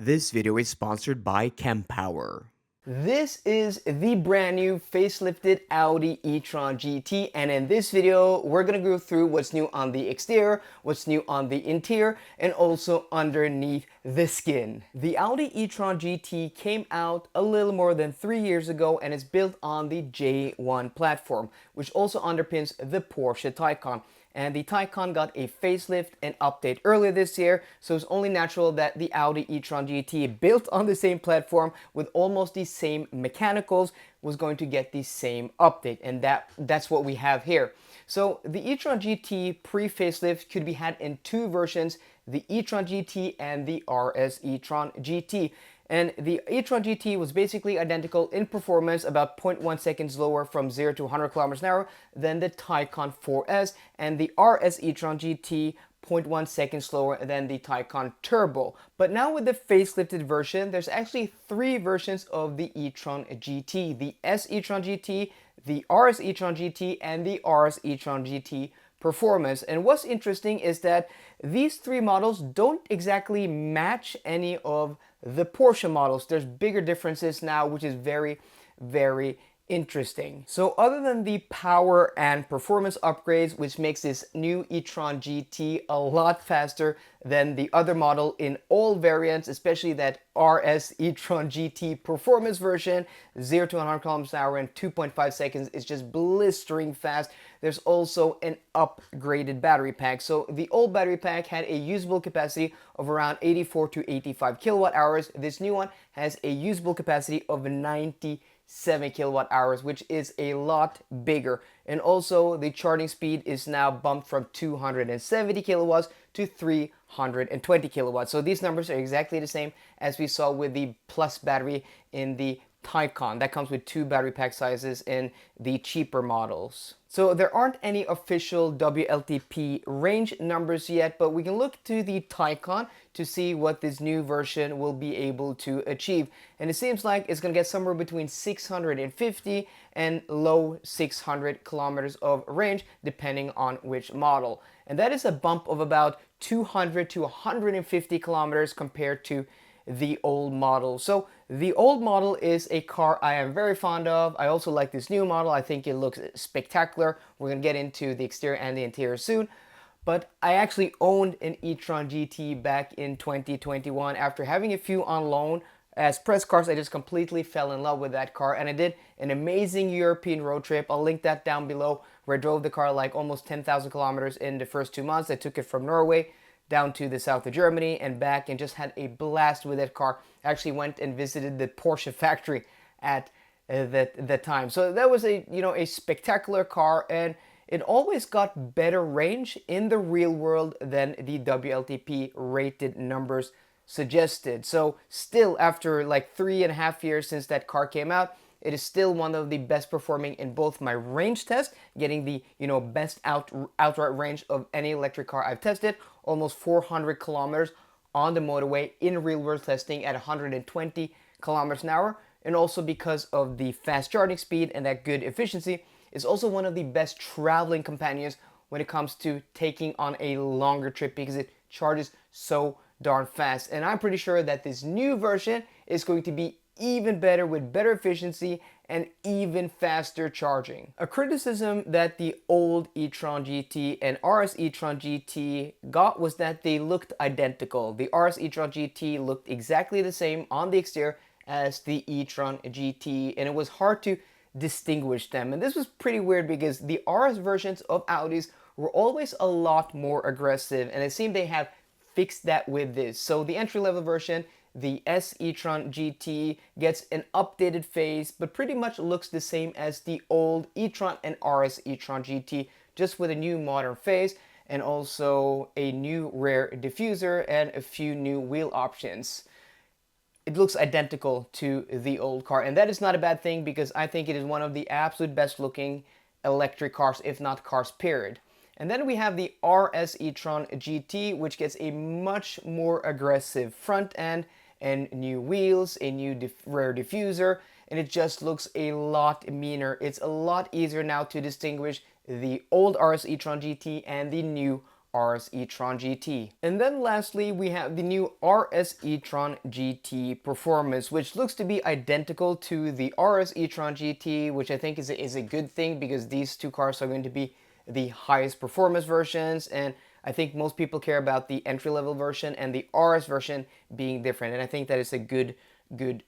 This video is sponsored by Kempower. This is the brand new facelifted Audi E-Tron GT, and in this video we're going to go through what's new on the exterior, what's new on the interior, and also underneath the skin. The Audi E-Tron GT came out a little more than 3 years ago and is built on the J1 platform, which also underpins the Porsche Taycan. And the Taycan got a facelift and update earlier this year, so it's only natural that the Audi E-Tron GT, built on the same platform with almost the same mechanicals, was going to get the same update, and that's what we have here. So the E-Tron GT pre-facelift could be had in two versions, the E-Tron GT and the RS E-Tron GT. And the E-Tron GT was basically identical in performance, about 0.1 seconds lower from 0 to 100 kilometers an hour than the Taycan 4S, and the RS E-Tron GT 0.1 seconds slower than the Taycan Turbo. But now with the facelifted version, there's actually three versions of the E-Tron GT: the S E-Tron GT, the RS E-Tron GT, and the RS E-Tron GT Performance. And what's interesting is that these three models don't exactly match any of the Porsche models. There's bigger differences now, which is very, very interesting. So other than the power and performance upgrades, which makes this new e-tron GT a lot faster than the other model in all variants, especially that RS e-tron GT performance version, 0 to 100 kilometers an hour in 2.5 seconds is just blistering fast. There's also an upgraded battery pack. So the old battery pack had a usable capacity of around 84 to 85 kilowatt hours. This new one has a usable capacity of 97 kilowatt hours, which is a lot bigger. And also the charging speed is now bumped from 270 kilowatts to 320 kilowatts. So these numbers are exactly the same as we saw with the Plus battery in the Taycan. That comes with two battery pack sizes in the cheaper models. So there aren't any official WLTP range numbers yet, but we can look to the Taycan to see what this new version will be able to achieve. And it seems like it's going to get somewhere between 650 and low 600 kilometers of range, depending on which model. And that is a bump of about 200 to 150 kilometers compared to the old model. So the old model is a car I am very fond of. I also like this new model. I think it looks spectacular. We're gonna get into the exterior and the interior soon. But I actually owned an e-tron GT back in 2021 after having a few on loan as press cars. I just completely fell in love with that car, and I did an amazing European road trip. I'll link that down below, where I drove the car like almost 10,000 kilometers in the first 2 months. I took it from Norway down to the south of Germany and back, and just had a blast with that car. I actually went and visited the Porsche factory at that time. So that was a spectacular car, and it always got better range in the real world than the WLTP rated numbers suggested. So still, after like 3.5 years since that car came out, it is still one of the best performing in both my range test, getting the best outright range of any electric car I've tested, almost 400 kilometers on the motorway in real world testing at 120 kilometers an hour, and also because of the fast charging speed and that good efficiency, is also one of the best traveling companions when it comes to taking on a longer trip, because it charges so darn fast. And I'm pretty sure that this new version is going to be even better, with better efficiency and even faster charging. A criticism that the old e-tron GT and RS e-tron GT got was that they looked identical. The RS e-tron GT looked exactly the same on the exterior as the e-tron GT, and it was hard to distinguish them. And this was pretty weird because the RS versions of Audis were always a lot more aggressive, and it seemed they have fixed that with this. So the entry-level version, the S e-tron GT, gets an updated face, but pretty much looks the same as the old e-tron and RS e-tron GT, just with a new modern face and also a new rear diffuser and a few new wheel options. It looks identical to the old car, and that is not a bad thing, because I think it is one of the absolute best looking electric cars, if not cars period. And then we have the RS e-tron GT, which gets a much more aggressive front end and new wheels, a new rear diffuser, and it just looks a lot meaner. It's a lot easier now to distinguish the old RS e-tron GT and the new RS E-Tron GT. And then lastly, we have the new RS E-Tron GT Performance, which looks to be identical to the RS E-Tron GT, which I think is a good thing because these two cars are going to be the highest performance versions, and I think most people care about the entry-level version and the RS version being different, and I think that is a good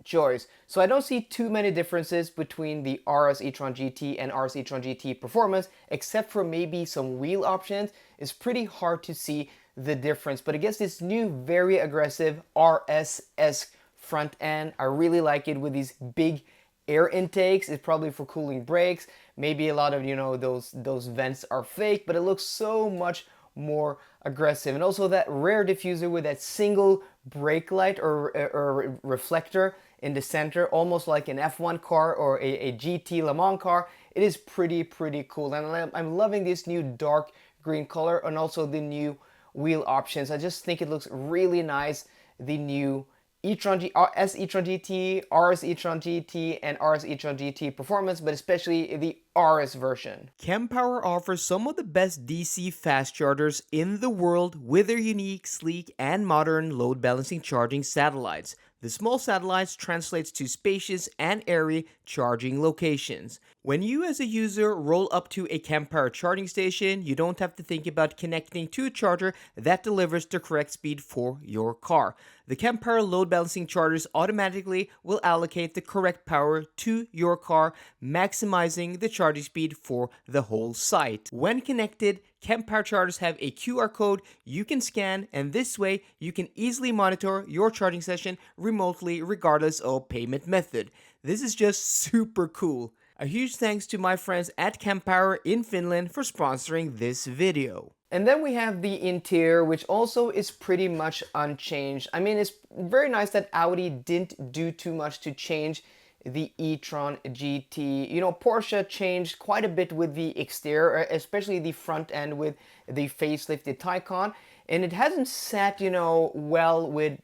choice. So I don't see too many differences between the RS E-Tron GT and RS E-Tron GT Performance, except for maybe some wheel options. It's pretty hard to see the difference, but I guess this new very aggressive RS-esque front end, I really like it with these big air intakes. It's probably for cooling brakes. Maybe a lot of, those vents are fake, but it looks so much more aggressive. And also that rear diffuser with that single brake light or reflector in the center, almost like an F1 car or a GT Le Mans car. It is pretty cool, and I'm loving this new dark green color and also the new wheel options. I just think it looks really nice. The new RS E-Tron GT, RS E-Tron GT, and RS E-Tron GT Performance, but especially the RS version. Kempower offers some of the best DC fast chargers in the world with their unique, sleek, and modern load balancing charging satellites. The small satellites translates to spacious and airy charging locations. When you as a user roll up to a Kempower charging station, you don't have to think about connecting to a charger that delivers the correct speed for your car. The Kempower load balancing chargers automatically will allocate the correct power to your car, maximizing the charging speed for the whole site. When connected, Kempower chargers have a QR code you can scan, and this way you can easily monitor your charging session remotely regardless of payment method. This is just super cool. A huge thanks to my friends at Kempower in Finland for sponsoring this video. And then we have the interior, which also is pretty much unchanged. I mean, it's very nice that Audi didn't do too much to change the e-tron GT. Porsche changed quite a bit with the exterior, especially the front end with the facelifted Taycan, and it hasn't sat, well with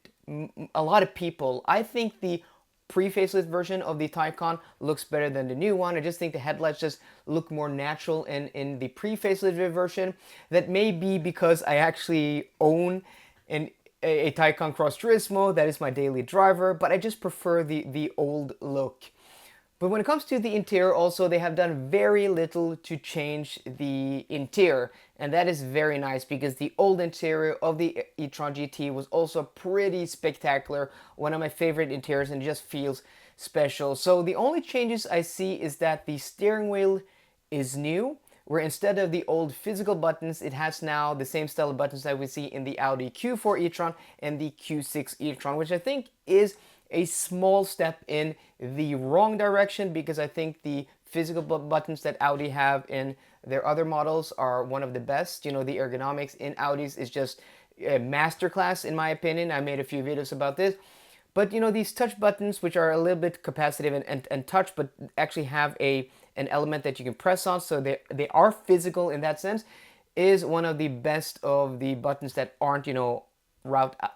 a lot of people. I think the pre-facelift version of the Taycan looks better than the new one. I just think the headlights just look more natural in the pre-facelifted version. That may be because I actually own a Taycan Cross Turismo. That is my daily driver, but I just prefer the old look. But when it comes to the interior also, they have done very little to change the interior. And that is very nice because the old interior of the e-tron GT was also pretty spectacular. One of my favorite interiors, and it just feels special. So the only changes I see is that the steering wheel is new, where instead of the old physical buttons, it has now the same style of buttons that we see in the Audi Q4 e-tron and the Q6 e-tron, which I think is a small step in the wrong direction, because I think the physical buttons that Audi have in their other models are one of the best. The ergonomics in Audis is just a masterclass in my opinion. I made a few videos about this. But these touch buttons, which are a little bit capacitive and touch, but actually have an element that you can press on, so they are physical in that sense, is one of the best of the buttons that aren't,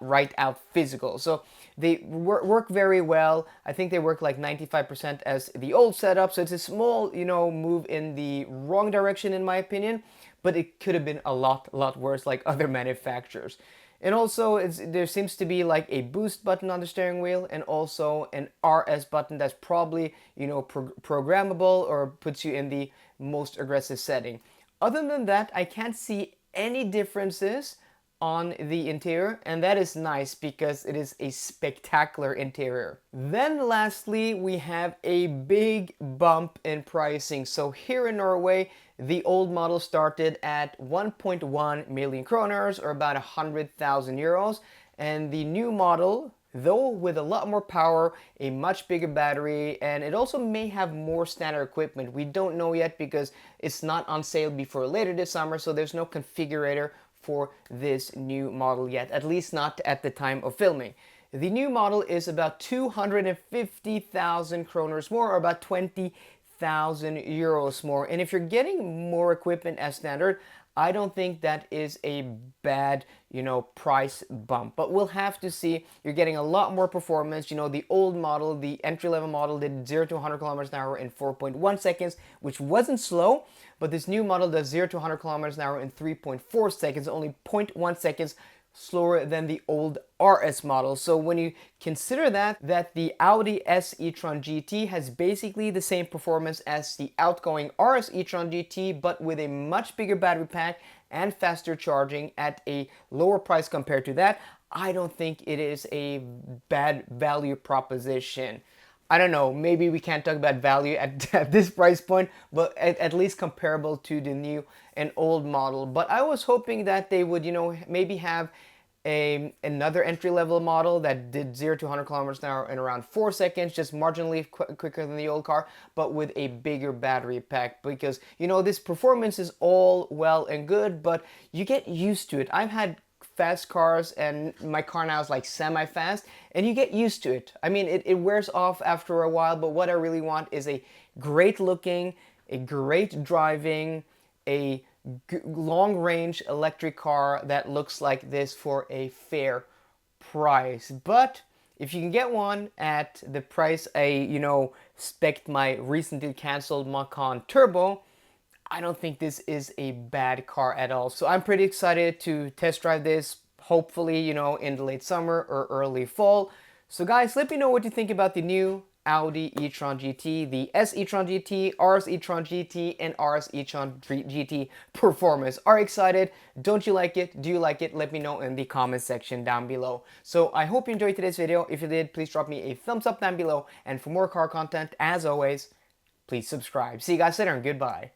right out physical. So they work very well. I think they work like 95% as the old setup. So it's a small, move in the wrong direction in my opinion, but it could have been a lot worse like other manufacturers. And also there seems to be like a boost button on the steering wheel, and also an RS button that's probably, programmable or puts you in the most aggressive setting. Other than that, I can't see any differences on the interior, and that is nice because it is a spectacular interior. Then lastly, we have a big bump in pricing. So here in Norway, the old model started at 1.1 million kroners, or about 100,000 euros, and the new model, though with a lot more power, a much bigger battery, and it also may have more standard equipment. We don't know yet because it's not on sale before later this summer, so there's no configurator for this new model yet, at least not at the time of filming. The new model is about 250,000 kroners more, or about 20,000 euros more. And if you're getting more equipment as standard, I don't think that is a bad, price bump. But we'll have to see. You're getting a lot more performance. The old model, the entry-level model, did 0 to 100 kilometers an hour in 4.1 seconds, which wasn't slow. But this new model does 0 to 100 kilometers an hour in 3.4 seconds, only 0.1 seconds slower than the old RS model. So when you consider that the Audi S e-tron GT has basically the same performance as the outgoing RS e-tron GT, but with a much bigger battery pack and faster charging at a lower price compared to that, I don't think it is a bad value proposition. I don't know, maybe we can't talk about value at this price point, but at least comparable to the new and old model. But I was hoping that they would, maybe have another entry-level model that did 0 to 100 kilometers an hour in around 4 seconds, just marginally quicker than the old car, but with a bigger battery pack. Because, this performance is all well and good, but you get used to it. I've had fast cars and my car now is like semi-fast, and you get used to it. I mean, it wears off after a while, but what I really want is a great looking, a great driving, a long-range electric car that looks like this for a fair price. But if you can get one at the price I, spec'd my recently canceled Macan Turbo, I don't think this is a bad car at all. So I'm pretty excited to test drive this, hopefully, in the late summer or early fall. So guys, let me know what you think about the new Audi e-tron GT, the S e-tron GT, RS e-tron GT, and RS e-tron GT performance. Are you excited? Don't you like it? Do you like it? Let me know in the comment section down below. So I hope you enjoyed today's video. If you did, please drop me a thumbs up down below. And for more car content, as always, please subscribe. See you guys later and goodbye.